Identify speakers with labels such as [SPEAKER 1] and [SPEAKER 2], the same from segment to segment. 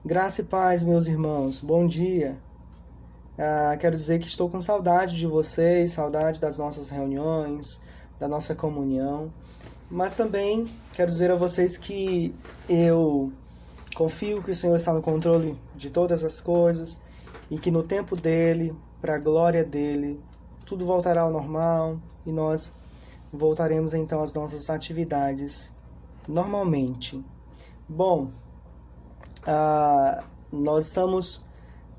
[SPEAKER 1] Graça e paz, meus irmãos. Bom dia. Quero dizer que estou com saudade de vocês, saudade das nossas reuniões, da nossa comunhão. Mas também quero dizer a vocês que eu confio que o Senhor está no controle de todas as coisas e que no tempo dele, para a glória dele, tudo voltará ao normal e nós voltaremos então às nossas atividades normalmente. Bom, nós estamos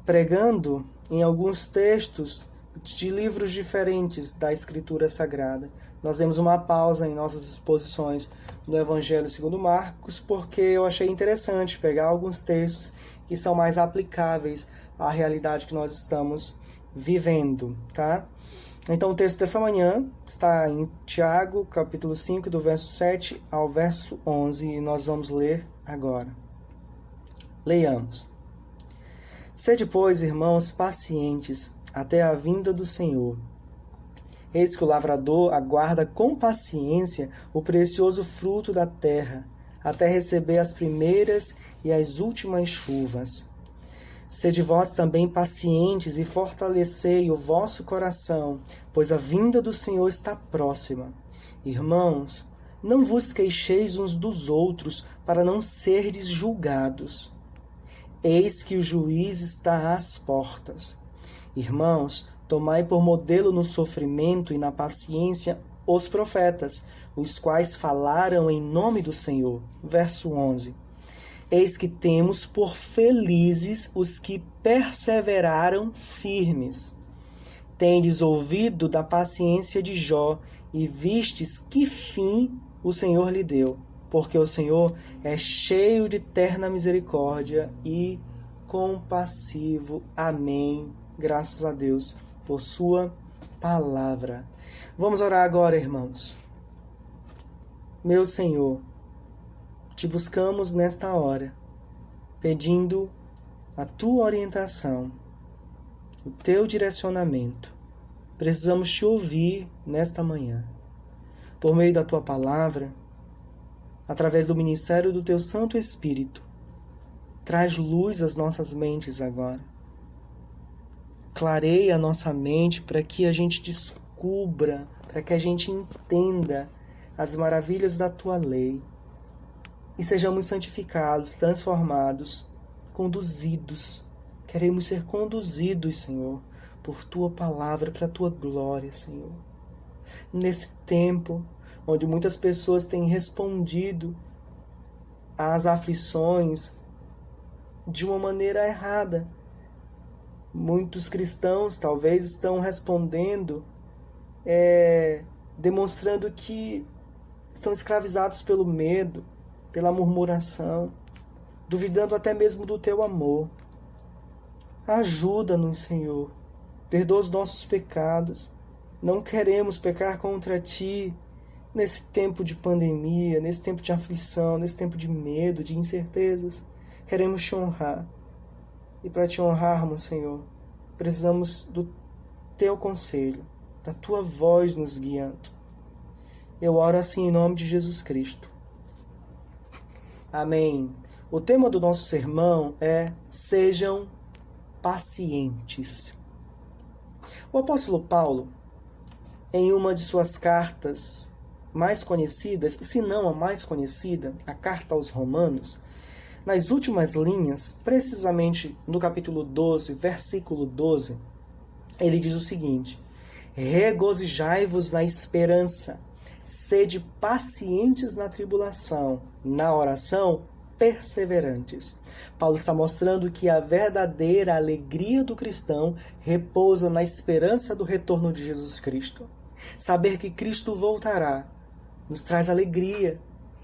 [SPEAKER 1] pregando em alguns textos de livros diferentes da Escritura Sagrada. Nós demos uma pausa em nossas exposições no Evangelho segundo Marcos, porque eu achei interessante pegar alguns textos que são mais aplicáveis à realidade que nós estamos vivendo, tá? Então o texto dessa manhã está em Tiago, capítulo 5, do verso 7 ao verso 11, e nós vamos ler agora. Leiamos. Sede, pois, irmãos, pacientes até a vinda do Senhor. Eis que o lavrador aguarda com paciência o precioso fruto da terra, até receber as primeiras e as últimas chuvas. Sede vós também pacientes e fortalecei o vosso coração, pois a vinda do Senhor está próxima. Irmãos, não vos queixeis uns dos outros, para não serdes julgados. Eis que o juiz está às portas. Irmãos, tomai por modelo no sofrimento e na paciência os profetas, os quais falaram em nome do Senhor. Verso 11. Eis que temos por felizes os que perseveraram firmes. Tendes ouvido da paciência de Jó e vistes que fim o Senhor lhe deu. Porque o Senhor é cheio de terna misericórdia e compassivo. Amém. Graças a Deus por sua palavra. Vamos orar agora, irmãos. Meu Senhor, te buscamos nesta hora, pedindo a tua orientação, o teu direcionamento. Precisamos te ouvir nesta manhã. Por meio da tua palavra, através do ministério do teu Santo Espírito, traz luz às nossas mentes agora. Clareia a nossa mente para que a gente descubra, para que a gente entenda as maravilhas da tua lei e sejamos santificados, transformados, conduzidos. Queremos ser conduzidos, Senhor, por tua palavra, para a tua glória, Senhor. Nesse tempo onde muitas pessoas têm respondido às aflições de uma maneira errada. Muitos cristãos talvez estão respondendo, demonstrando que estão escravizados pelo medo, pela murmuração, duvidando até mesmo do teu amor. Ajuda-nos, Senhor. Perdoa os nossos pecados. Não queremos pecar contra ti nesse tempo de pandemia, nesse tempo de aflição, nesse tempo de medo, de incertezas. Queremos te honrar. E para te honrarmos, Senhor, precisamos do teu conselho, da tua voz nos guiando. Eu oro assim em nome de Jesus Cristo. Amém. O tema do nosso sermão é Sejam pacientes. O apóstolo Paulo, em uma de suas cartas mais conhecidas, se não a mais conhecida, a carta aos Romanos, nas últimas linhas, precisamente no capítulo 12, versículo 12, ele diz o seguinte: regozijai-vos na esperança, sede pacientes na tribulação, na oração perseverantes. Paulo está mostrando que a verdadeira alegria do cristão repousa na esperança do retorno de Jesus Cristo. Saber que Cristo voltará nos traz alegria.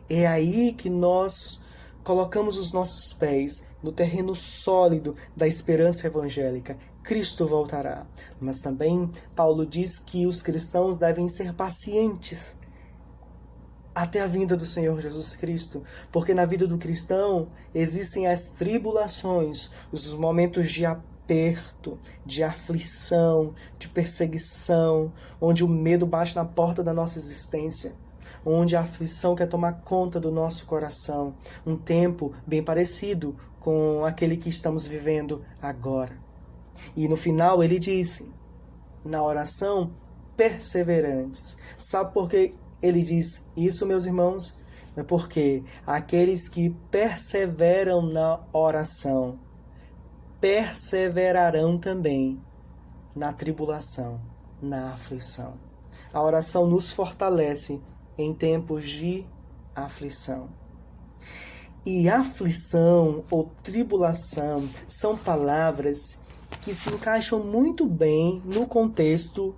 [SPEAKER 1] É aí que nós colocamos os nossos pés no terreno sólido da esperança evangélica. Cristo voltará. Mas também Paulo diz que os cristãos devem ser pacientes até a vinda do Senhor Jesus Cristo, porque na vida do cristão existem as tribulações, os momentos de aperto, de aflição, de perseguição, onde o medo bate na porta da nossa existência, onde a aflição quer tomar conta do nosso coração. Um tempo bem parecido com aquele que estamos vivendo agora. E no final ele disse, na oração, perseverantes. Sabe por que ele diz isso, meus irmãos? É porque aqueles que perseveram na oração perseverarão também na tribulação, na aflição. A oração nos fortalece em tempos de aflição. E aflição ou tribulação são palavras que se encaixam muito bem no contexto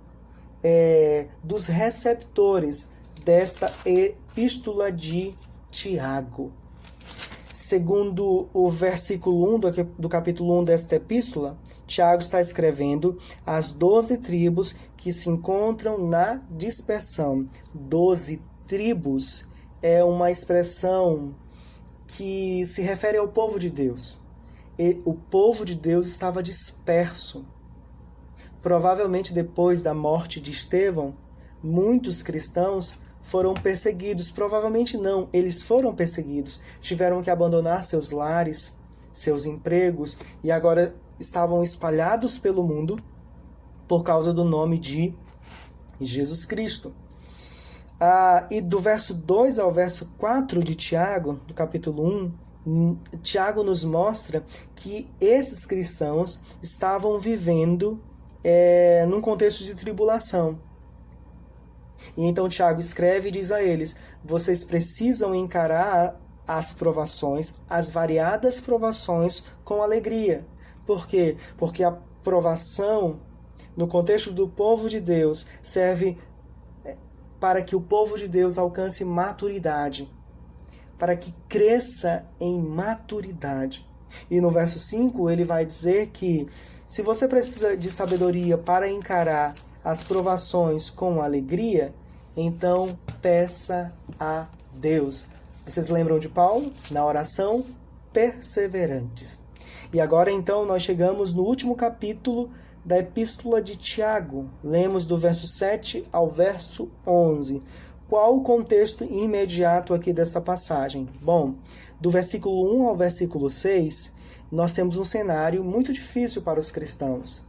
[SPEAKER 1] dos receptores desta epístola de Tiago. Segundo o versículo 1 do capítulo 1 desta epístola, Tiago está escrevendo as 12 tribos que se encontram na dispersão. 12 tribos é uma expressão que se refere ao povo de Deus. E o povo de Deus estava disperso. Provavelmente depois da morte de Estevão, muitos cristãos foram perseguidos. Provavelmente não, eles foram perseguidos. Tiveram que abandonar seus lares, seus empregos, e agora estavam espalhados pelo mundo por causa do nome de Jesus Cristo. E do verso 2 ao verso 4 de Tiago, do capítulo 1, Tiago nos mostra que esses cristãos estavam vivendo num contexto de tribulação. E então Tiago escreve e diz a eles, vocês precisam encarar as provações, as variadas provações com alegria. Por quê? Porque a provação, no contexto do povo de Deus, serve para que o povo de Deus alcance maturidade, para que cresça em maturidade. E no verso 5 ele vai dizer que se você precisa de sabedoria para encarar as provações com alegria, então peça a Deus. Vocês lembram de Paulo? Na oração, perseverantes. E agora então nós chegamos no último capítulo da Epístola de Tiago. Lemos do verso 7 ao verso 11. Qual o contexto imediato aqui dessa passagem? Bom, do versículo 1 ao versículo 6, nós temos um cenário muito difícil para os cristãos.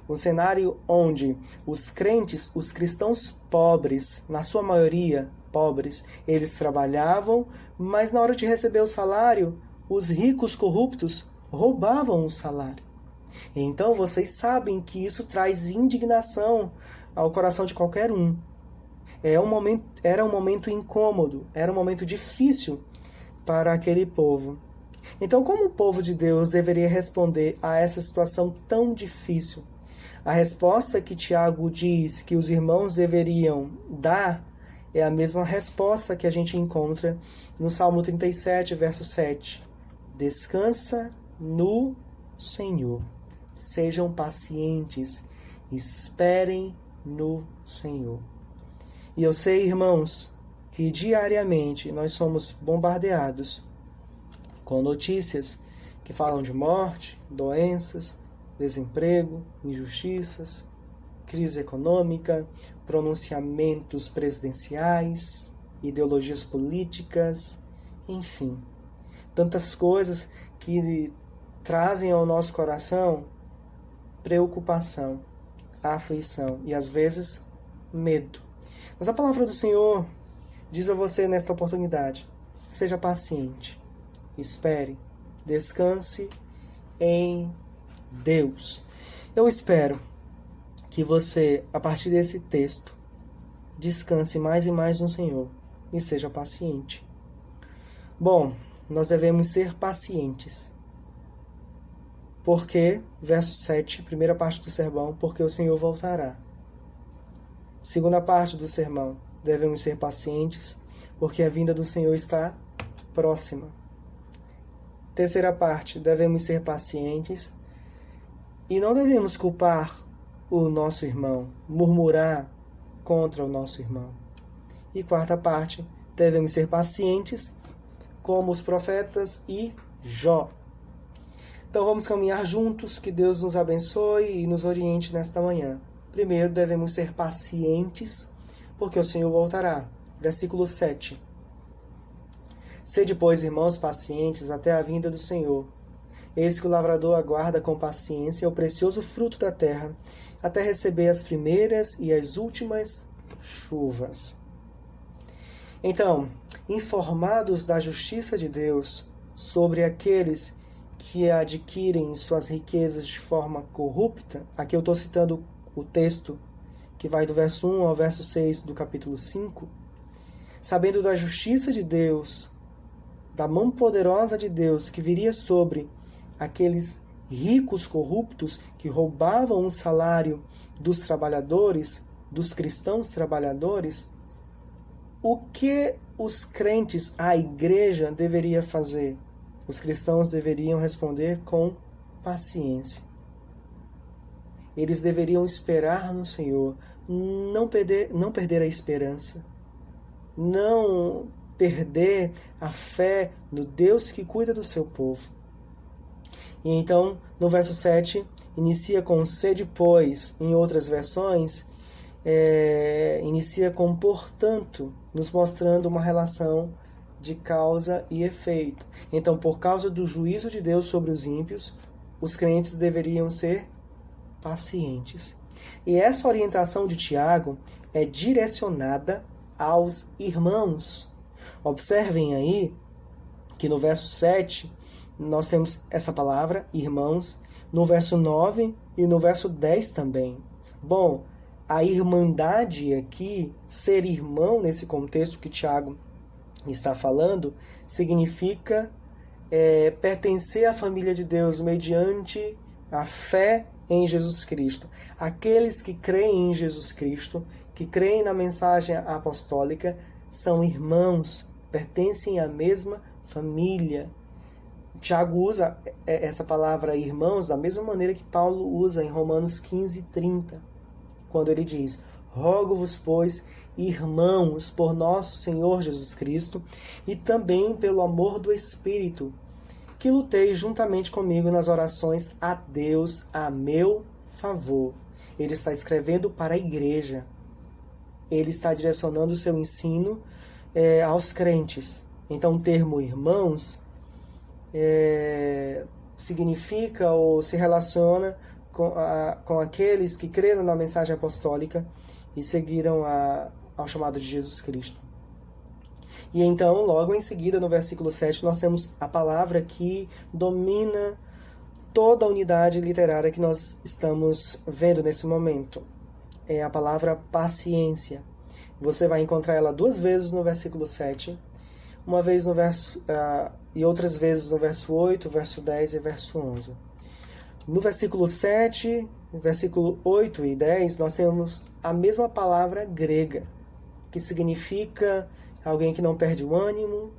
[SPEAKER 1] Um cenário onde os crentes, os cristãos pobres, na sua maioria pobres, eles trabalhavam, mas na hora de receber o salário, os ricos corruptos roubavam o salário. Então vocês sabem que isso traz indignação ao coração de qualquer um. Era um momento incômodo, era um momento difícil para aquele povo. Então, como o povo de Deus deveria responder a essa situação tão difícil? A resposta que Tiago diz que os irmãos deveriam dar é a mesma resposta que a gente encontra no Salmo 37, verso 7. Descansa no Senhor. Sejam pacientes, esperem no Senhor. E eu sei, irmãos, que diariamente nós somos bombardeados com notícias que falam de morte, doenças, desemprego, injustiças, crise econômica, pronunciamentos presidenciais, ideologias políticas, enfim. Tantas coisas que trazem ao nosso coração preocupação, aflição e, às vezes, medo. Mas a palavra do Senhor diz a você nesta oportunidade, seja paciente, espere, descanse em Deus. Eu espero que você, a partir desse texto, descanse mais e mais no Senhor e seja paciente. Bom, nós devemos ser pacientes. Porque, verso 7, primeira parte do sermão, porque o Senhor voltará. Segunda parte do sermão, devemos ser pacientes, porque a vinda do Senhor está próxima. Terceira parte, devemos ser pacientes e não devemos culpar o nosso irmão, murmurar contra o nosso irmão. E quarta parte, devemos ser pacientes como os profetas e Jó. Então vamos caminhar juntos, que Deus nos abençoe e nos oriente nesta manhã. Primeiro, devemos ser pacientes, porque o Senhor voltará. Versículo 7. Sede, pois, irmãos, pacientes até a vinda do Senhor. Eis que o lavrador aguarda com paciência o precioso fruto da terra, até receber as primeiras e as últimas chuvas. Então, informados da justiça de Deus sobre aqueles que adquirem suas riquezas de forma corrupta, aqui eu estou citando o texto que vai do verso 1 ao verso 6 do capítulo 5, sabendo da justiça de Deus, da mão poderosa de Deus que viria sobre aqueles ricos corruptos que roubavam o salário dos trabalhadores, dos cristãos trabalhadores, o que os crentes, a igreja, deveria fazer? Os cristãos deveriam responder com paciência. Eles deveriam esperar no Senhor, não perder a esperança, não perder a fé no Deus que cuida do seu povo. E então, no verso 7, inicia com sede, pois, em outras versões, inicia com portanto, nos mostrando uma relação de causa e efeito. Então, por causa do juízo de Deus sobre os ímpios, os crentes deveriam ser pacientes. E essa orientação de Tiago é direcionada aos irmãos. Observem aí que no verso 7 nós temos essa palavra, irmãos, no verso 9 e no verso 10 também. Bom, a irmandade aqui, ser irmão nesse contexto que Tiago está falando, significa pertencer à família de Deus mediante a fé em Jesus Cristo. Aqueles que creem em Jesus Cristo, que creem na mensagem apostólica, são irmãos, pertencem à mesma família. Tiago usa essa palavra irmãos da mesma maneira que Paulo usa em Romanos 15:30, quando ele diz: rogo-vos, pois, irmãos, por nosso Senhor Jesus Cristo, e também pelo amor do Espírito, que luteis juntamente comigo nas orações a Deus a meu favor. Ele está escrevendo para a igreja. Ele está direcionando o seu ensino aos crentes. Então, o termo irmãos significa ou se relaciona com aqueles que creram na mensagem apostólica e seguiram ao chamado de Jesus Cristo. E então, logo em seguida, no versículo 7, nós temos a palavra que domina toda a unidade literária que nós estamos vendo nesse momento. É a palavra paciência. Você vai encontrar ela 2 vezes no versículo 7, uma vez no verso e outras vezes no verso 8, verso 10 e verso 11. No versículo 7, versículo 8 e 10, nós temos a mesma palavra grega, que significa alguém que não perde o ânimo,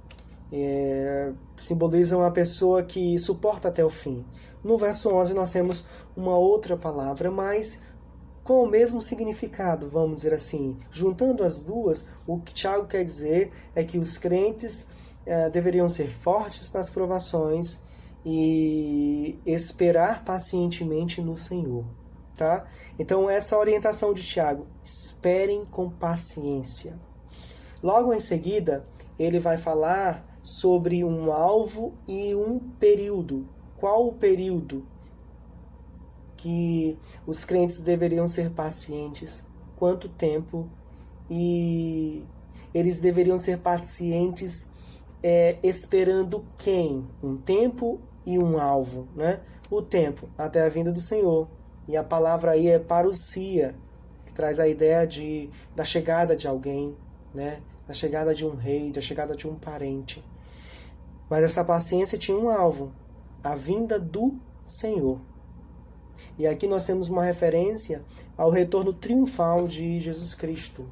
[SPEAKER 1] simboliza uma pessoa que suporta até o fim. No verso 11 nós temos uma outra palavra, mas com o mesmo significado, vamos dizer assim. Juntando as duas, o que Tiago quer dizer é que os crentes deveriam ser fortes nas provações e esperar pacientemente no Senhor. Tá? Então, essa orientação de Tiago, esperem com paciência. Logo em seguida, ele vai falar sobre um alvo e um período. Qual o período que os crentes deveriam ser pacientes? Quanto tempo? E eles deveriam ser pacientes esperando quem? Um tempo e um alvo, né? O tempo, até a vinda do Senhor. E a palavra aí é parousia, que traz a ideia da chegada de alguém, né? Da chegada de um rei, da chegada de um parente. Mas essa paciência tinha um alvo, a vinda do Senhor. E aqui nós temos uma referência ao retorno triunfal de Jesus Cristo.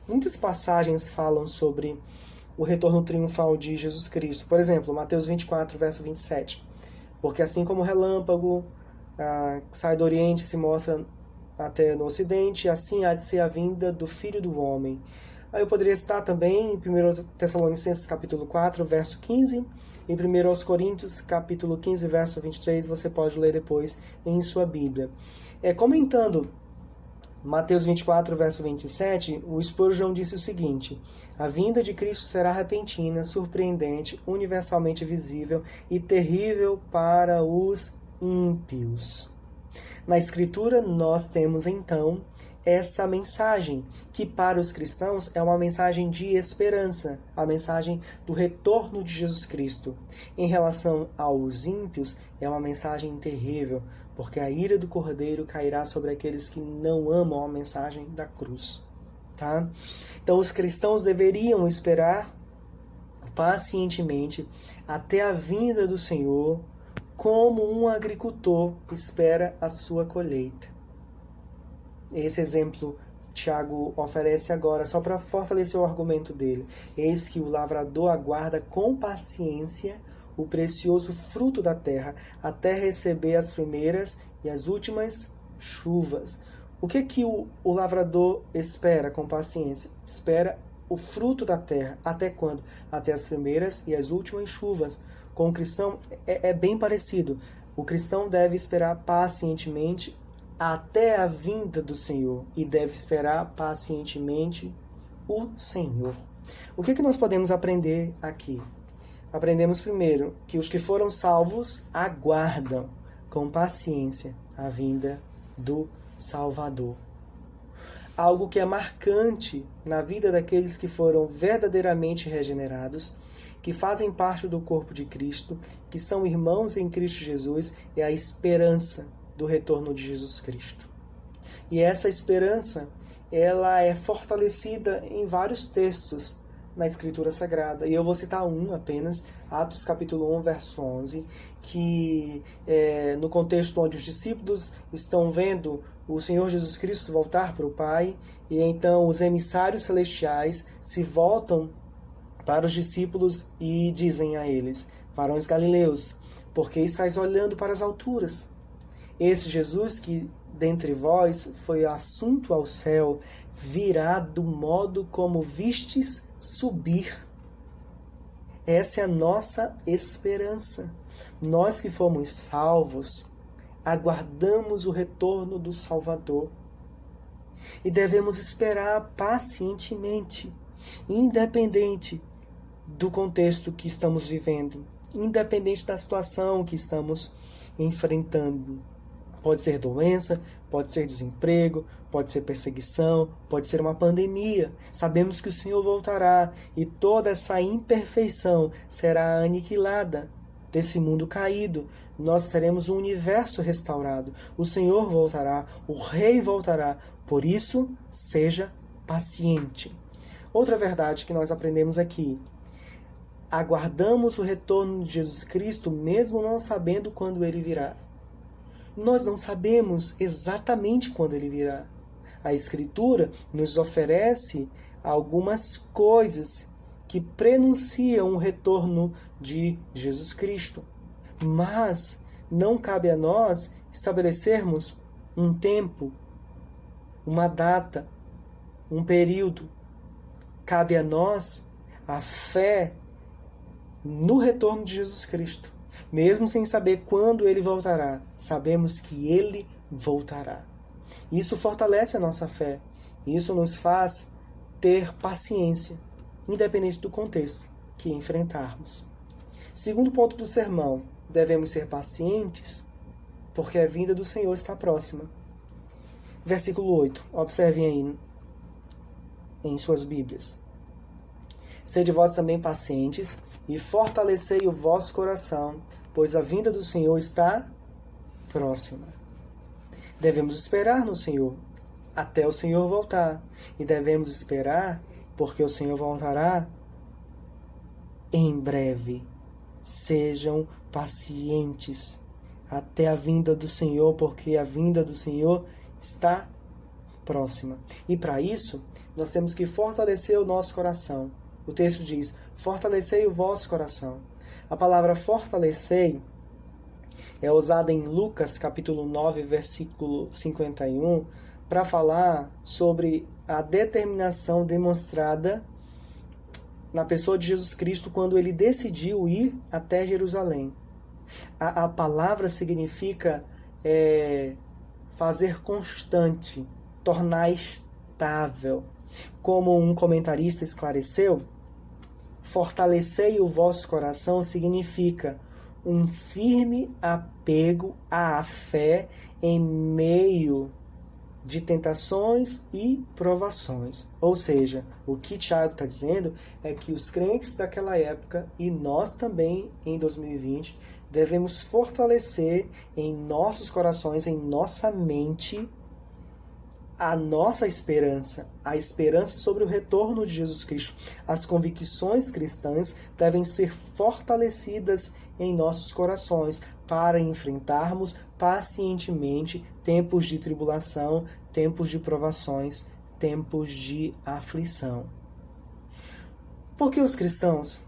[SPEAKER 1] Muitas passagens falam sobre o retorno triunfal de Jesus Cristo. Por exemplo, Mateus 24, verso 27. Porque assim como o relâmpago que sai do Oriente e se mostra até no Ocidente, assim há de ser a vinda do Filho do Homem. Aí eu poderia citar também em 1 Tessalonicenses capítulo 4, verso 15, em 1 Coríntios capítulo 15, verso 23, você pode ler depois em sua Bíblia. Comentando Mateus 24, verso 27, o Spurgeon disse o seguinte: a vinda de Cristo será repentina, surpreendente, universalmente visível e terrível para os ímpios. Na Escritura, nós temos então essa mensagem, que para os cristãos é uma mensagem de esperança, a mensagem do retorno de Jesus Cristo. Em relação aos ímpios, é uma mensagem terrível, porque a ira do Cordeiro cairá sobre aqueles que não amam a mensagem da cruz. Tá? Então, os cristãos deveriam esperar pacientemente até a vinda do Senhor, como um agricultor espera a sua colheita. Esse exemplo Tiago oferece agora só para fortalecer o argumento dele. Eis que o lavrador aguarda com paciência o precioso fruto da terra, até receber as primeiras e as últimas chuvas. O que o lavrador espera com paciência? Espera o fruto da terra. Até quando? Até as primeiras e as últimas chuvas. Com o cristão é bem parecido. O cristão deve esperar pacientemente até a vinda do Senhor e deve esperar pacientemente o Senhor. O que nós podemos aprender aqui? Aprendemos primeiro que os que foram salvos aguardam com paciência a vinda do Salvador. Algo que é marcante na vida daqueles que foram verdadeiramente regenerados, que fazem parte do corpo de Cristo, que são irmãos em Cristo Jesus, é a esperança do retorno de Jesus Cristo. E essa esperança, ela é fortalecida em vários textos na Escritura Sagrada. E eu vou citar um apenas, Atos capítulo 1, verso 11, que no contexto onde os discípulos estão vendo o Senhor Jesus Cristo voltar para o Pai, e então os emissários celestiais se voltam para os discípulos e dizem a eles: varões galileus, por que estáis olhando para as alturas? Esse Jesus que dentre vós foi assunto ao céu, virá do modo como vistes subir. Essa é a nossa esperança. Nós que fomos salvos, aguardamos o retorno do Salvador. E devemos esperar pacientemente, independente do contexto que estamos vivendo, independente da situação que estamos enfrentando. Pode ser doença, pode ser desemprego, pode ser perseguição, pode ser uma pandemia. Sabemos que o Senhor voltará e toda essa imperfeição será aniquilada desse mundo caído. Nós teremos um universo restaurado. O Senhor voltará, o Rei voltará. Por isso, seja paciente. Outra verdade que nós aprendemos aqui: aguardamos o retorno de Jesus Cristo mesmo não sabendo quando ele virá. Nós não sabemos exatamente quando ele virá. A Escritura nos oferece algumas coisas que prenunciam o retorno de Jesus Cristo. Mas não cabe a nós estabelecermos um tempo, uma data, um período. Cabe a nós a fé no retorno de Jesus Cristo. Mesmo sem saber quando ele voltará, sabemos que ele voltará. Isso fortalece a nossa fé. Isso nos faz ter paciência, independente do contexto que enfrentarmos. Segundo ponto do sermão, devemos ser pacientes porque a vinda do Senhor está próxima. Versículo 8, observem aí em suas Bíblias. Sede vós também pacientes e fortalecei o vosso coração, pois a vinda do Senhor está próxima. Devemos esperar no Senhor até o Senhor voltar. E devemos esperar porque o Senhor voltará em breve. Sejam pacientes até a vinda do Senhor, porque a vinda do Senhor está próxima. E para isso, nós temos que fortalecer o nosso coração. O texto diz: fortalecei o vosso coração. A palavra fortalecer é usada em Lucas capítulo 9, versículo 51, para falar sobre a determinação demonstrada na pessoa de Jesus Cristo quando ele decidiu ir até Jerusalém. A palavra significa fazer constante, tornar estável. Como um comentarista esclareceu, fortalecei o vosso coração significa um firme apego à fé em meio de tentações e provações. Ou seja, o que Tiago está dizendo é que os crentes daquela época, e nós também em 2020, devemos fortalecer em nossos corações, em nossa mente, a nossa esperança, a esperança sobre o retorno de Jesus Cristo. As convicções cristãs devem ser fortalecidas em nossos corações para enfrentarmos pacientemente tempos de tribulação, tempos de provações, tempos de aflição. Por que os cristãos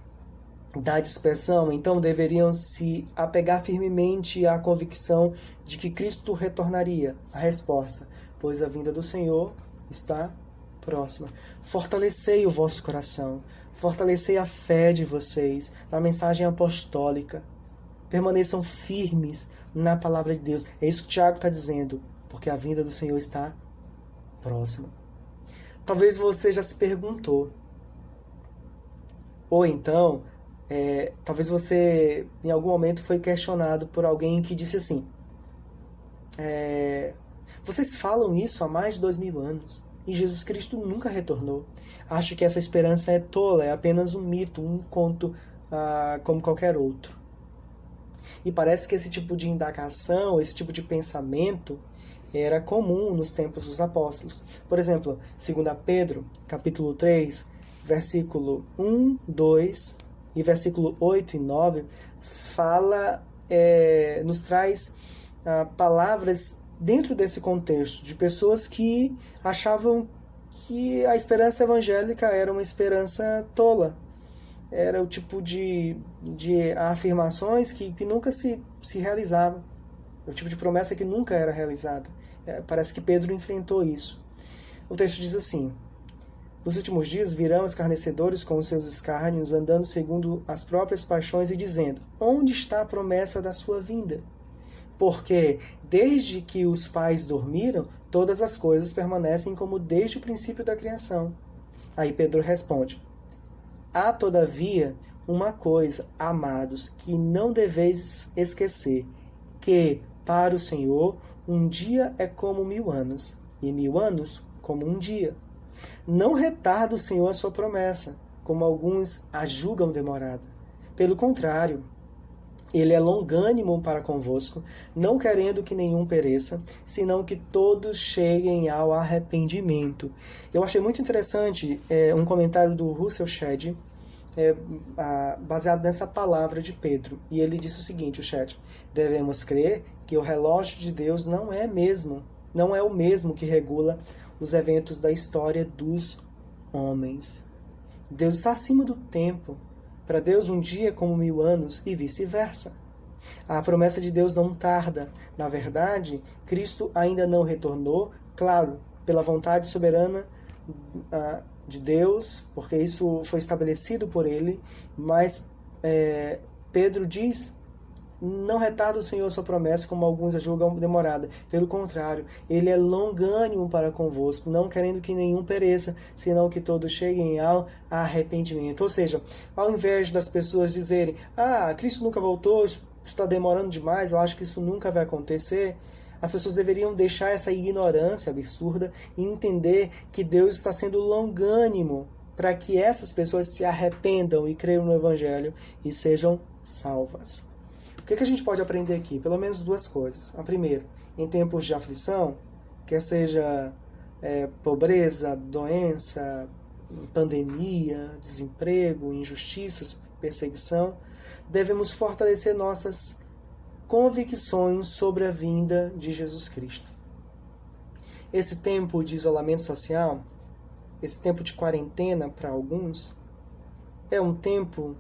[SPEAKER 1] da dispersão, então, deveriam se apegar firmemente à convicção de que Cristo retornaria? A resposta: pois a vinda do Senhor está próxima. Fortalecei o vosso coração, fortalecei a fé de vocês na mensagem apostólica. Permaneçam firmes na palavra de Deus. É isso que Tiago está dizendo, porque a vinda do Senhor está próxima. Talvez você já se perguntou, ou então, talvez você em algum momento foi questionado por alguém que disse assim: vocês falam isso há mais de 2000 anos e Jesus Cristo nunca retornou. Acho que essa esperança é tola, é apenas um mito, um conto como qualquer outro. E parece que esse tipo de indagação, esse tipo de pensamento era comum nos tempos dos apóstolos. Por exemplo, 2 Pedro, capítulo 3, versículo 1, 2 e versículo 8 e 9, nos traz palavras dentro desse contexto, de pessoas que achavam que a esperança evangélica era uma esperança tola. Era o tipo de afirmações que nunca se realizavam. O tipo de promessa que nunca era realizada. Parece que Pedro enfrentou isso. O texto diz assim: nos últimos dias virão escarnecedores com os seus escárnios, andando segundo as próprias paixões e dizendo: onde está a promessa da sua vinda? Porque desde que os pais dormiram, todas as coisas permanecem como desde o princípio da criação. Aí Pedro responde: há todavia uma coisa, amados, que não deveis esquecer, que para o Senhor um dia é como 1000 anos, e 1000 anos como um dia. Não retarda o Senhor a sua promessa, como alguns a julgam demorada. Pelo contrário, Ele é longânimo para convosco, não querendo que nenhum pereça, senão que todos cheguem ao arrependimento. Eu achei muito interessante um comentário do Russell Shedd, baseado nessa palavra de Pedro. E ele disse o seguinte, o Shedd: devemos crer que o relógio de Deus não é o mesmo que regula os eventos da história dos homens. Deus está acima do tempo. Para Deus, um dia é como 1000 anos e vice-versa. A promessa de Deus não tarda. Na verdade, Cristo ainda não retornou, claro, pela vontade soberana de Deus, porque isso foi estabelecido por Ele, mas Pedro diz: não retarda o Senhor a sua promessa, como alguns a julgam demorada. Pelo contrário, Ele é longânimo para convosco, não querendo que nenhum pereça, senão que todos cheguem ao arrependimento. Ou seja, ao invés das pessoas dizerem: Cristo nunca voltou, isso está demorando demais, eu acho que isso nunca vai acontecer, as pessoas deveriam deixar essa ignorância absurda e entender que Deus está sendo longânimo para que essas pessoas se arrependam e creiam no Evangelho e sejam salvas. O que a gente pode aprender aqui? Pelo menos 2 coisas. A primeira, em tempos de aflição, quer seja pobreza, doença, pandemia, desemprego, injustiças, perseguição, devemos fortalecer nossas convicções sobre a vinda de Jesus Cristo. Esse tempo de isolamento social, esse tempo de quarentena para alguns, é um tempo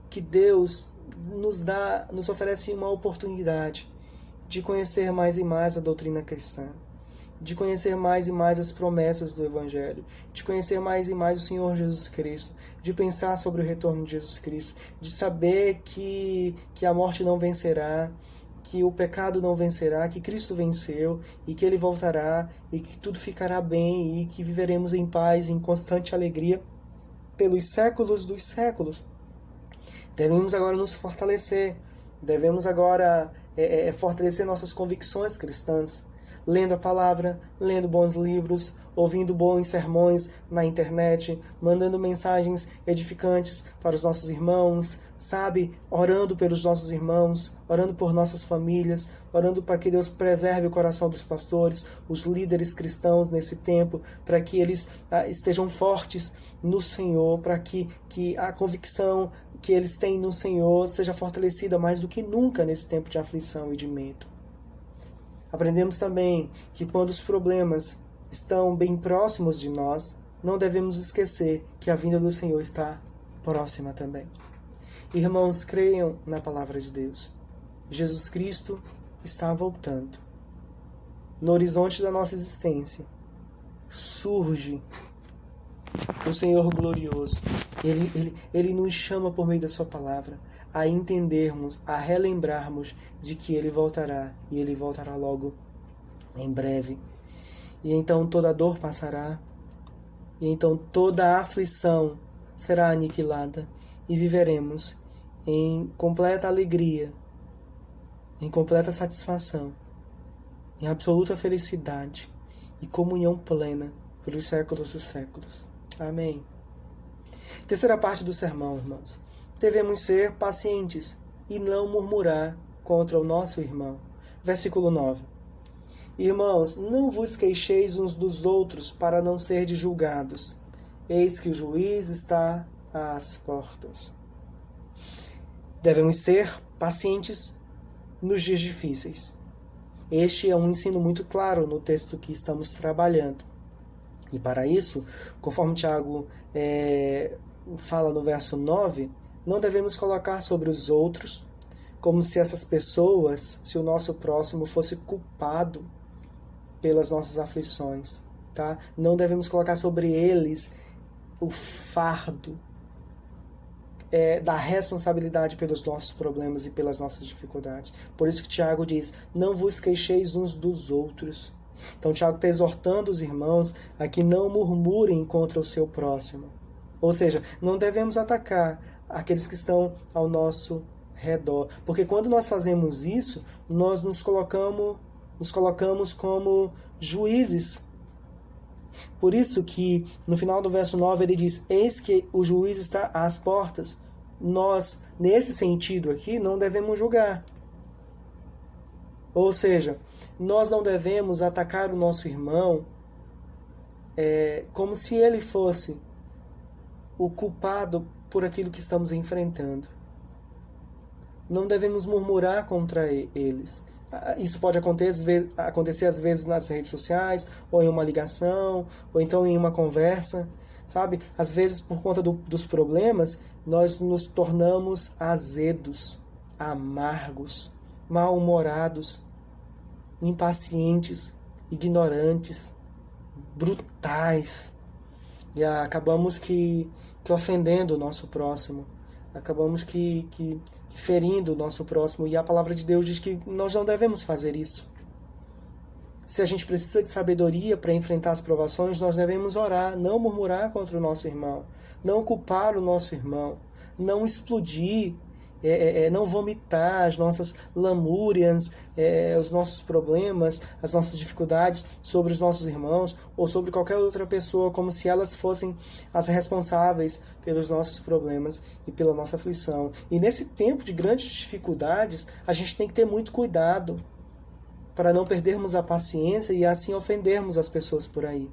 [SPEAKER 1] que Deus nos oferece uma oportunidade de conhecer mais e mais a doutrina cristã, de conhecer mais e mais as promessas do Evangelho, de conhecer mais e mais o Senhor Jesus Cristo, de pensar sobre o retorno de Jesus Cristo, de saber que a morte não vencerá, que o pecado não vencerá, que Cristo venceu e que Ele voltará e que tudo ficará bem e que viveremos em paz, em constante alegria pelos séculos dos séculos. Devemos agora nos fortalecer, devemos agora fortalecer nossas convicções cristãs, lendo a palavra, lendo bons livros, ouvindo bons sermões na internet, mandando mensagens edificantes para os nossos irmãos, sabe? Orando pelos nossos irmãos, orando por nossas famílias, orando para que Deus preserve o coração dos pastores, os líderes cristãos nesse tempo, para que eles estejam fortes no Senhor, para que a convicção que eles têm no Senhor seja fortalecida mais do que nunca nesse tempo de aflição e de medo. Aprendemos também que quando os problemas estão bem próximos de nós, não devemos esquecer que a vinda do Senhor está próxima também. Irmãos, creiam na palavra de Deus. Jesus Cristo está voltando. No horizonte da nossa existência surge o Senhor glorioso. Ele nos chama por meio da sua palavra a entendermos, a relembrarmos de que Ele voltará, e Ele voltará logo em breve. E então toda dor passará, e então toda aflição será aniquilada, e viveremos em completa alegria, em completa satisfação, em absoluta felicidade e comunhão plena pelos séculos dos séculos. Amém. Terceira parte do sermão, irmãos. Devemos ser pacientes e não murmurar contra o nosso irmão. Versículo 9. Irmãos, não vos queixeis uns dos outros para não serdes julgados. Eis que o juiz está às portas. Devemos ser pacientes nos dias difíceis. Este é um ensino muito claro no texto que estamos trabalhando. E para isso, conforme Tiago fala no verso 9, não devemos colocar sobre os outros como se essas pessoas, se o nosso próximo fosse culpado pelas nossas aflições, tá? Não devemos colocar sobre eles o fardo da responsabilidade pelos nossos problemas e pelas nossas dificuldades. Por isso que Tiago diz, não vos queixeis uns dos outros. Então Tiago está exortando os irmãos a que não murmurem contra o seu próximo. Ou seja, não devemos atacar aqueles que estão ao nosso redor. Porque quando nós fazemos isso, nós nos colocamos como juízes. Por isso que no final do verso 9 ele diz, eis que o juiz está às portas. Nós, nesse sentido aqui, não devemos julgar. Ou seja, nós não devemos atacar o nosso irmão como se ele fosse o culpado por aquilo que estamos enfrentando. Não devemos murmurar contra eles. Isso pode acontecer às vezes nas redes sociais, ou em uma ligação, ou então em uma conversa, sabe? Às vezes, por conta dos problemas, nós nos tornamos azedos, amargos, mal-humorados, impacientes, ignorantes, brutais. E acabamos que ofendendo o nosso próximo. Acabamos que ferindo o nosso próximo. E a palavra de Deus diz que nós não devemos fazer isso. Se a gente precisa de sabedoria para enfrentar as provações, nós devemos orar, não murmurar contra o nosso irmão, não culpar o nosso irmão, não explodir, não vomitar as nossas lamúrias, os nossos problemas, as nossas dificuldades sobre os nossos irmãos ou sobre qualquer outra pessoa, como se elas fossem as responsáveis pelos nossos problemas e pela nossa aflição. E nesse tempo de grandes dificuldades, a gente tem que ter muito cuidado para não perdermos a paciência e assim ofendermos as pessoas por aí.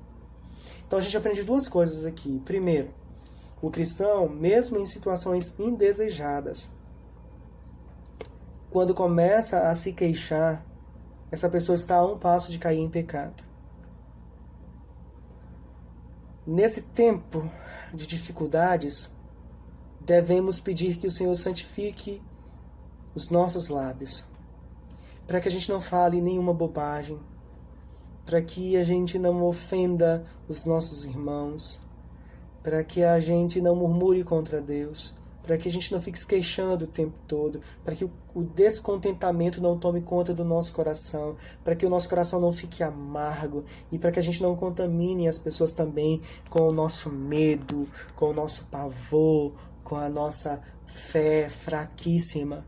[SPEAKER 1] Então a gente aprende duas coisas aqui. Primeiro, o cristão, mesmo em situações indesejadas, quando começa a se queixar, essa pessoa está a um passo de cair em pecado. Nesse tempo de dificuldades, devemos pedir que o Senhor santifique os nossos lábios, para que a gente não fale nenhuma bobagem, para que a gente não ofenda os nossos irmãos, para que a gente não murmure contra Deus, para que a gente não fique se queixando o tempo todo, para que o descontentamento não tome conta do nosso coração, para que o nosso coração não fique amargo e para que a gente não contamine as pessoas também com o nosso medo, com o nosso pavor, com a nossa fé fraquíssima,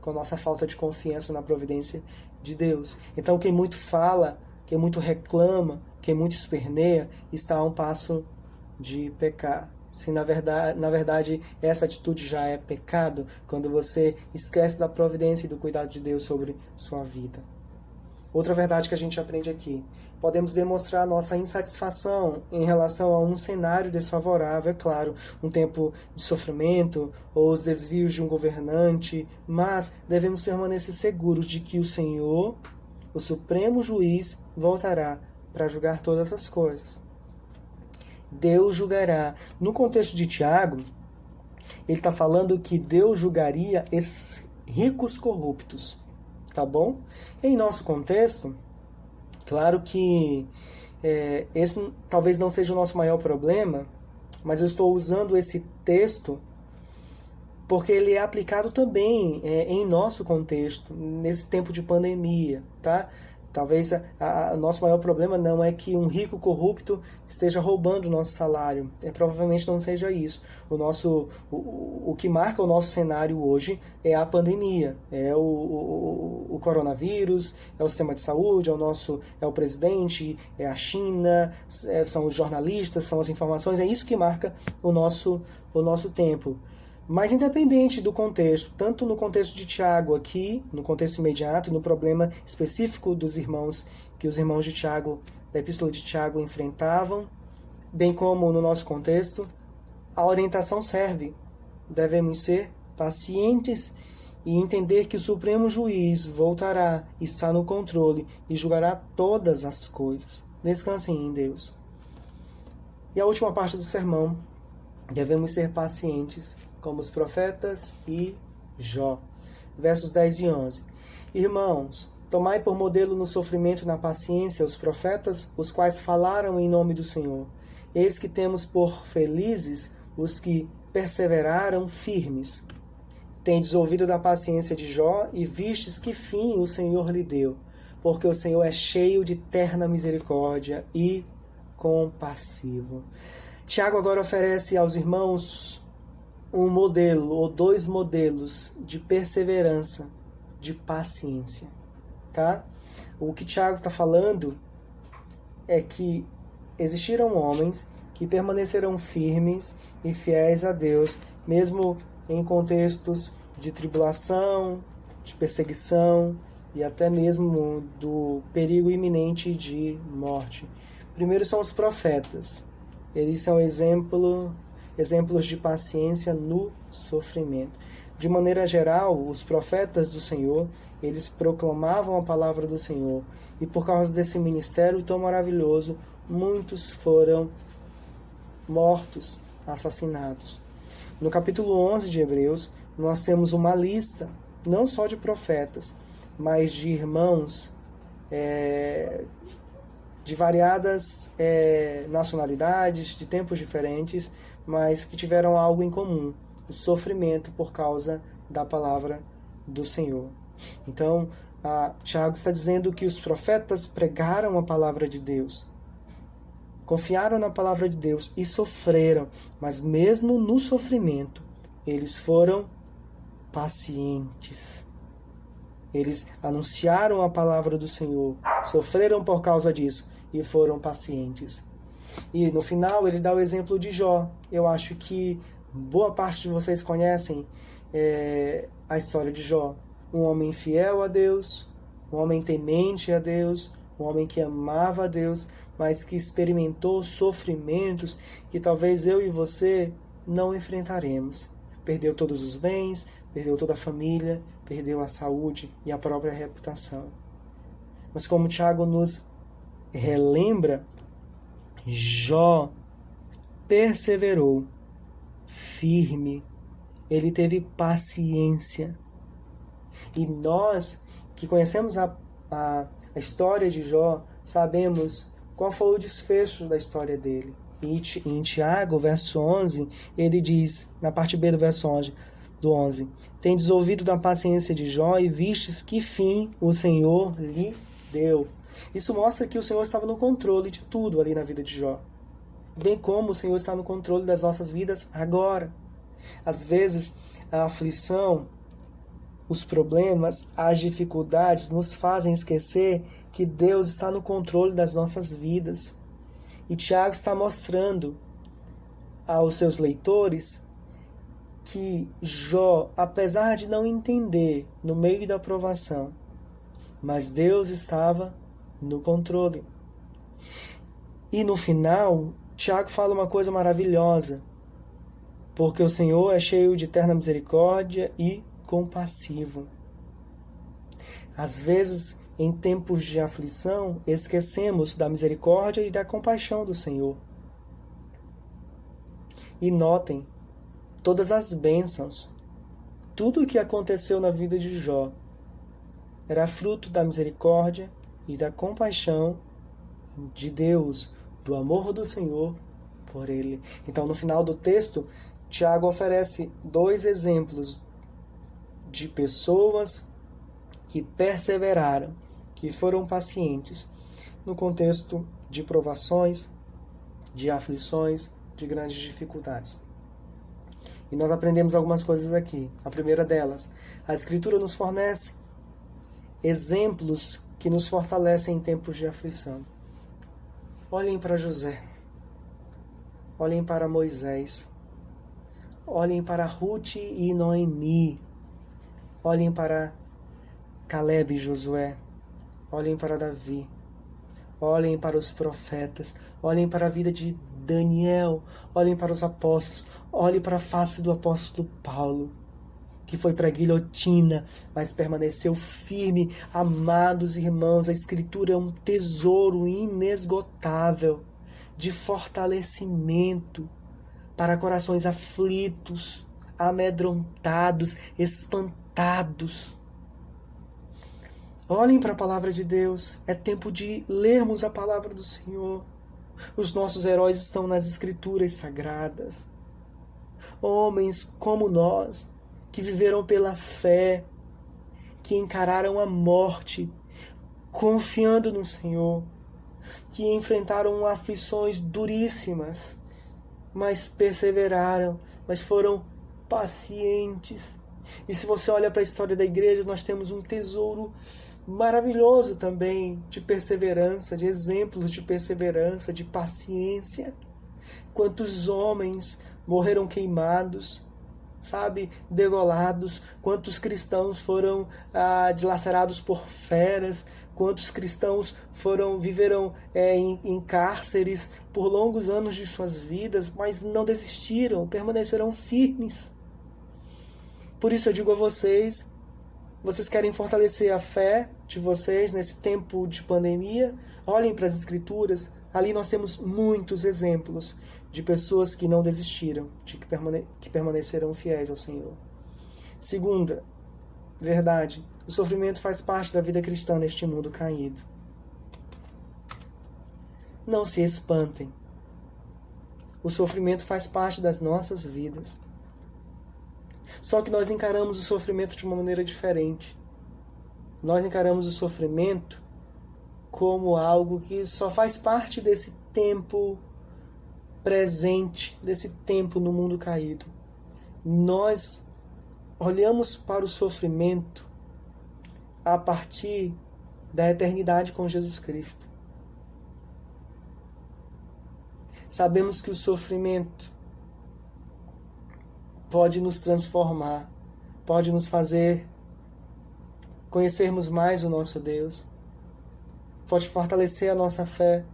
[SPEAKER 1] com a nossa falta de confiança na providência de Deus. Então quem muito fala, quem muito reclama, quem muito esperneia, está a um passo de pecar. Se na verdade essa atitude já é pecado, quando você esquece da providência e do cuidado de Deus sobre sua vida. Outra verdade que a gente aprende aqui: podemos demonstrar nossa insatisfação em relação a um cenário desfavorável, é claro, um tempo de sofrimento ou os desvios de um governante, mas devemos permanecer seguros de que o Senhor, o Supremo Juiz, voltará para julgar todas as coisas. Deus julgará. No contexto de Tiago, ele está falando que Deus julgaria esses ricos corruptos, tá bom? Em nosso contexto, claro que esse talvez não seja o nosso maior problema, mas eu estou usando esse texto porque ele é aplicado também em nosso contexto, nesse tempo de pandemia, tá? Talvez o nosso maior problema não é que um rico corrupto esteja roubando o nosso salário. Provavelmente não seja isso. O que marca o nosso cenário hoje é a pandemia. É o coronavírus, é o sistema de saúde, é o presidente, é a China, são os jornalistas, são as informações. É isso que marca o nosso tempo. Mas independente do contexto, tanto no contexto de Tiago aqui, no contexto imediato, no problema específico dos irmãos, que os irmãos de Tiago, da Epístola de Tiago enfrentavam, bem como no nosso contexto, a orientação serve. Devemos ser pacientes e entender que o Supremo Juiz voltará, está no controle e julgará todas as coisas. Descansem em Deus. E a última parte do sermão: devemos ser pacientes, como os profetas e Jó. Versos 10 e 11. Irmãos, tomai por modelo no sofrimento e na paciência os profetas, os quais falaram em nome do Senhor. Eis que temos por felizes os que perseveraram firmes. Tendes ouvido da paciência de Jó e vistes que fim o Senhor lhe deu, porque o Senhor é cheio de terna misericórdia e compassivo. Tiago agora oferece aos irmãos um modelo ou dois modelos de perseverança, de paciência, tá? O que Tiago está falando é que existiram homens que permaneceram firmes e fiéis a Deus, mesmo em contextos de tribulação, de perseguição e até mesmo do perigo iminente de morte. Primeiro são os profetas. Eles são exemplos de paciência no sofrimento. De maneira geral, os profetas do Senhor, eles proclamavam a palavra do Senhor. E por causa desse ministério tão maravilhoso, muitos foram mortos, assassinados. No capítulo 11 de Hebreus, nós temos uma lista, não só de profetas, mas de irmãos de variadas nacionalidades, de tempos diferentes, mas que tiveram algo em comum: o sofrimento por causa da palavra do Senhor. Então, Tiago está dizendo que os profetas pregaram a palavra de Deus, confiaram na palavra de Deus e sofreram, mas mesmo no sofrimento, eles foram pacientes. Eles anunciaram a palavra do Senhor, sofreram por causa disso e foram pacientes. E no final ele dá o exemplo de Jó. Eu acho que boa parte de vocês conhecem a história de Jó. Um homem fiel a Deus, um homem temente a Deus, um homem que amava a Deus, mas que experimentou sofrimentos que talvez eu e você não enfrentaremos. Perdeu todos os bens, perdeu toda a família, perdeu a saúde e a própria reputação. Mas como Tiago nos relembra, Jó perseverou firme, ele teve paciência. E nós que conhecemos a história de Jó, sabemos qual foi o desfecho da história dele. Em Tiago, verso 11, ele diz, na parte B do verso 11, tendes ouvido da paciência de Jó e vistes que fim o Senhor lhe deu. Isso mostra que o Senhor estava no controle de tudo ali na vida de Jó. Bem como o Senhor está no controle das nossas vidas agora. Às vezes, a aflição, os problemas, as dificuldades nos fazem esquecer que Deus está no controle das nossas vidas. E Tiago está mostrando aos seus leitores que Jó, apesar de não entender no meio da provação, mas Deus estava no controle. E no final, Tiago fala uma coisa maravilhosa, porque o Senhor é cheio de eterna misericórdia e compassivo. Às vezes, em tempos de aflição, esquecemos da misericórdia e da compaixão do Senhor. E notem, todas as bênçãos, tudo o que aconteceu na vida de Jó, era fruto da misericórdia e da compaixão de Deus, do amor do Senhor por ele. Então, no final do texto, Tiago oferece 2 exemplos de pessoas que perseveraram, que foram pacientes, no contexto de provações, de aflições, de grandes dificuldades. E nós aprendemos algumas coisas aqui. A primeira delas, a Escritura nos fornece exemplos que nos fortalecem em tempos de aflição. Olhem para José, olhem para Moisés, olhem para Ruth e Noemi, olhem para Caleb e Josué, olhem para Davi, olhem para os profetas, olhem para a vida de Daniel, olhem para os apóstolos, olhem para a face do apóstolo Paulo, que foi para a guilhotina, mas permaneceu firme. Amados irmãos, a Escritura é um tesouro inesgotável de fortalecimento para corações aflitos, amedrontados, espantados. Olhem para a palavra de Deus, é tempo de lermos a palavra do Senhor. Os nossos heróis estão nas Escrituras sagradas. Homens como nós, que viveram pela fé, que encararam a morte, confiando no Senhor, que enfrentaram aflições duríssimas, mas perseveraram, mas foram pacientes. E se você olha para a história da igreja, nós temos um tesouro maravilhoso também de perseverança, de exemplos de perseverança, de paciência. Quantos homens morreram queimados, degolados, quantos cristãos foram dilacerados por feras, quantos cristãos viveram em cárceres por longos anos de suas vidas, mas não desistiram, permaneceram firmes. Por isso eu digo a vocês querem fortalecer a fé de vocês nesse tempo de pandemia? Olhem para as Escrituras, ali nós temos muitos exemplos de pessoas que não desistiram, que permaneceram fiéis ao Senhor. Segunda verdade, o sofrimento faz parte da vida cristã neste mundo caído. Não se espantem. O sofrimento faz parte das nossas vidas. Só que nós encaramos o sofrimento de uma maneira diferente. Nós encaramos o sofrimento como algo que só faz parte desse tempo presente, desse tempo no mundo caído. Nós olhamos para o sofrimento a partir da eternidade com Jesus Cristo. Sabemos que o sofrimento pode nos transformar, pode nos fazer conhecermos mais o nosso Deus, pode fortalecer a nossa fé.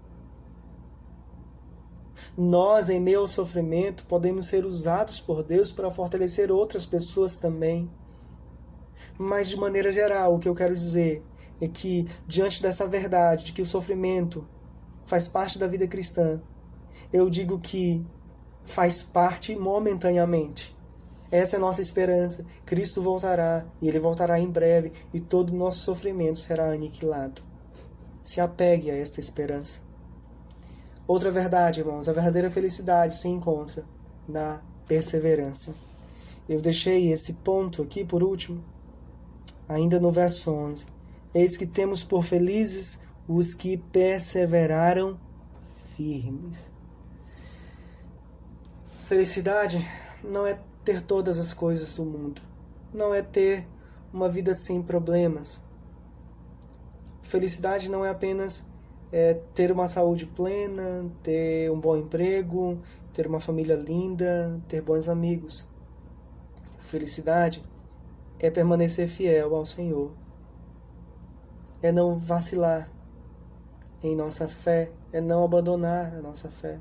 [SPEAKER 1] Nós, em meio ao sofrimento, podemos ser usados por Deus para fortalecer outras pessoas também. Mas, de maneira geral, o que eu quero dizer é que, diante dessa verdade de que o sofrimento faz parte da vida cristã, eu digo que faz parte momentaneamente. Essa é a nossa esperança. Cristo voltará, e Ele voltará em breve, e todo o nosso sofrimento será aniquilado. Se apegue a esta esperança. Outra verdade, irmãos, a verdadeira felicidade se encontra na perseverança. Eu deixei esse ponto aqui por último, ainda no verso 11. Eis que temos por felizes os que perseveraram firmes. Felicidade não é ter todas as coisas do mundo. Não é ter uma vida sem problemas. Felicidade não é apenas ter uma saúde plena, ter um bom emprego, ter uma família linda, ter bons amigos. Felicidade é permanecer fiel ao Senhor. É não vacilar em nossa fé, é não abandonar a nossa fé.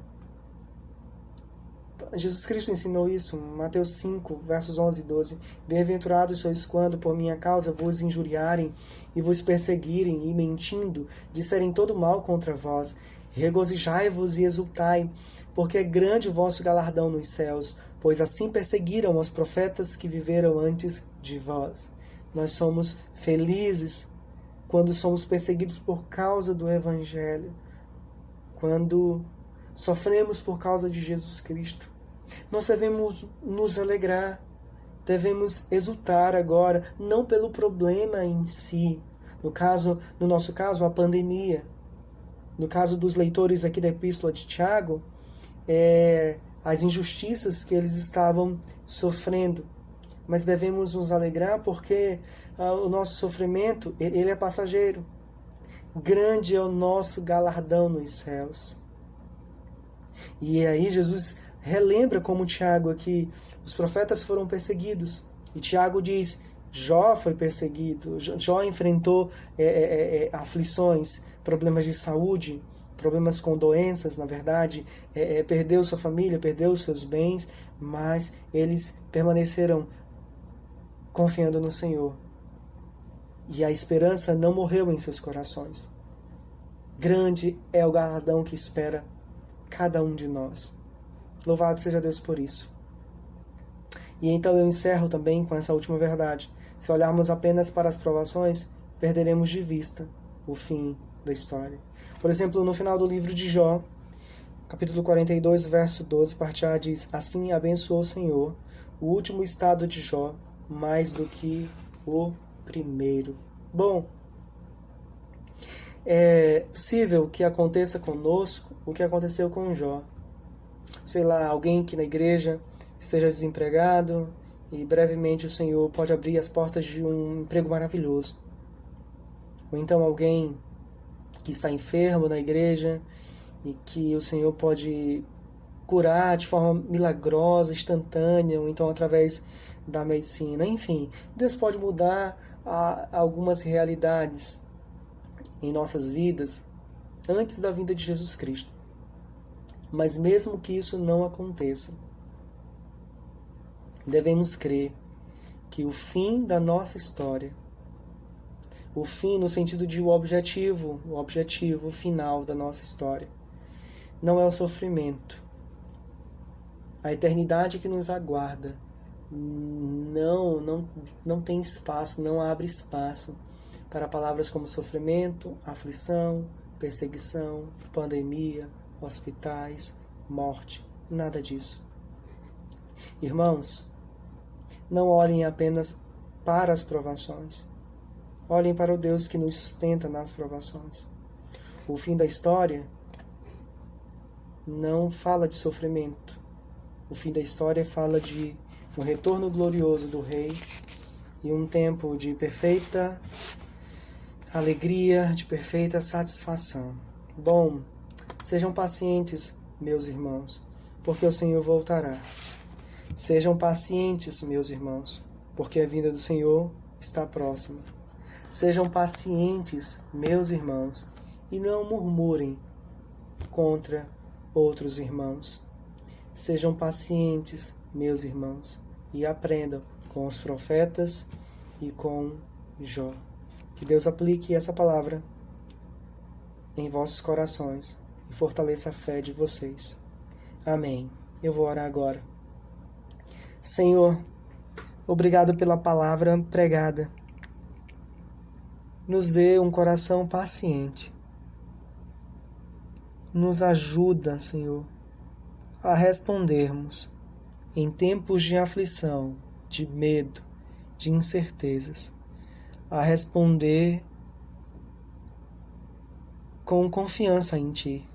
[SPEAKER 1] Jesus Cristo ensinou isso, Mateus 5, versos 11 e 12. Bem-aventurados sois quando, por minha causa, vos injuriarem e vos perseguirem, e mentindo, disserem todo mal contra vós. Regozijai-vos e exultai, porque é grande o vosso galardão nos céus, pois assim perseguiram os profetas que viveram antes de vós. Nós somos felizes quando somos perseguidos por causa do Evangelho, quando sofremos por causa de Jesus Cristo. Nós devemos nos alegrar, devemos exultar agora, não pelo problema em si. No nosso caso, a pandemia. No caso dos leitores aqui da Epístola de Tiago, as injustiças que eles estavam sofrendo. Mas devemos nos alegrar porque o nosso sofrimento, ele é passageiro. Grande é o nosso galardão nos céus. E aí Jesus relembra como Tiago aqui, os profetas foram perseguidos. E Tiago diz, Jó foi perseguido, Jó enfrentou aflições, problemas de saúde, problemas com doenças, na verdade, perdeu sua família, perdeu seus bens, mas eles permaneceram confiando no Senhor. E a esperança não morreu em seus corações. Grande é o galardão que espera cada um de nós. Louvado seja Deus por isso. E então eu encerro também com essa última verdade. Se olharmos apenas para as provações, perderemos de vista o fim da história. Por exemplo, no final do livro de Jó, capítulo 42, verso 12, parte A diz, assim abençoou o Senhor o último estado de Jó, mais do que o primeiro. Bom, é possível que aconteça conosco o que aconteceu com Jó. Sei lá, alguém que na igreja esteja desempregado e brevemente o Senhor pode abrir as portas de um emprego maravilhoso. Ou então alguém que está enfermo na igreja e que o Senhor pode curar de forma milagrosa, instantânea, ou então através da medicina. Enfim, Deus pode mudar algumas realidades em nossas vidas antes da vinda de Jesus Cristo. Mas mesmo que isso não aconteça, devemos crer que o fim da nossa história, o fim no sentido de o objetivo final da nossa história, não é o sofrimento. A eternidade que nos aguarda não tem espaço, não abre espaço para palavras como sofrimento, aflição, perseguição, pandemia, hospitais, morte, nada disso. Irmãos, não olhem apenas para as provações. Olhem para o Deus que nos sustenta nas provações. O fim da história não fala de sofrimento. O fim da história fala de um retorno glorioso do Rei e um tempo de perfeita alegria, de perfeita satisfação. Bom, sejam pacientes, meus irmãos, porque o Senhor voltará. Sejam pacientes, meus irmãos, porque a vinda do Senhor está próxima. Sejam pacientes, meus irmãos, e não murmurem contra outros irmãos. Sejam pacientes, meus irmãos, e aprendam com os profetas e com Jó. Que Deus aplique essa palavra em vossos corações e fortaleça a fé de vocês. Amém. Eu vou orar agora. Senhor, obrigado pela palavra pregada. Nos dê um coração paciente. nos ajuda, Senhor, a respondermos em tempos de aflição, de medo, de incertezas, a responder com confiança em Ti.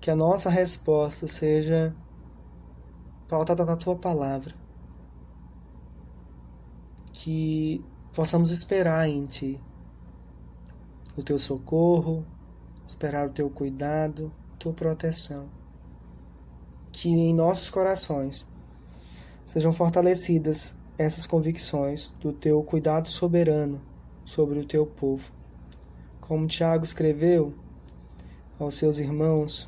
[SPEAKER 1] Que a nossa resposta seja pautada na Tua palavra. Que possamos esperar em Ti o Teu socorro, esperar o Teu cuidado, Tua proteção. Que em nossos corações sejam fortalecidas essas convicções do Teu cuidado soberano sobre o Teu povo. Como Tiago escreveu aos seus irmãos,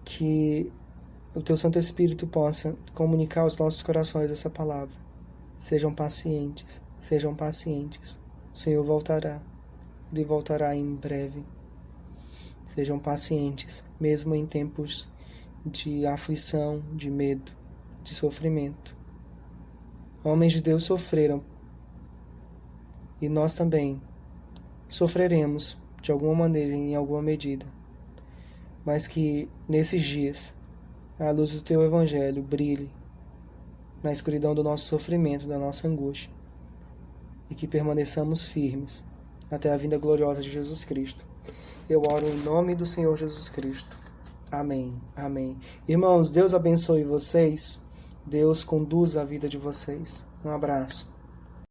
[SPEAKER 1] que o Teu Santo Espírito possa comunicar aos nossos corações essa palavra. Sejam pacientes, sejam pacientes. O Senhor voltará, Ele voltará em breve. Sejam pacientes, mesmo em tempos de aflição, de medo, de sofrimento. Homens de Deus sofreram e nós também sofreremos de alguma maneira, em alguma medida, mas que nesses dias a luz do Teu Evangelho brilhe na escuridão do nosso sofrimento, da nossa angústia, e que permaneçamos firmes até a vinda gloriosa de Jesus Cristo. Eu oro em nome do Senhor Jesus Cristo. Amém. Amém. Irmãos, Deus abençoe vocês. Deus conduza a vida de vocês. Um abraço.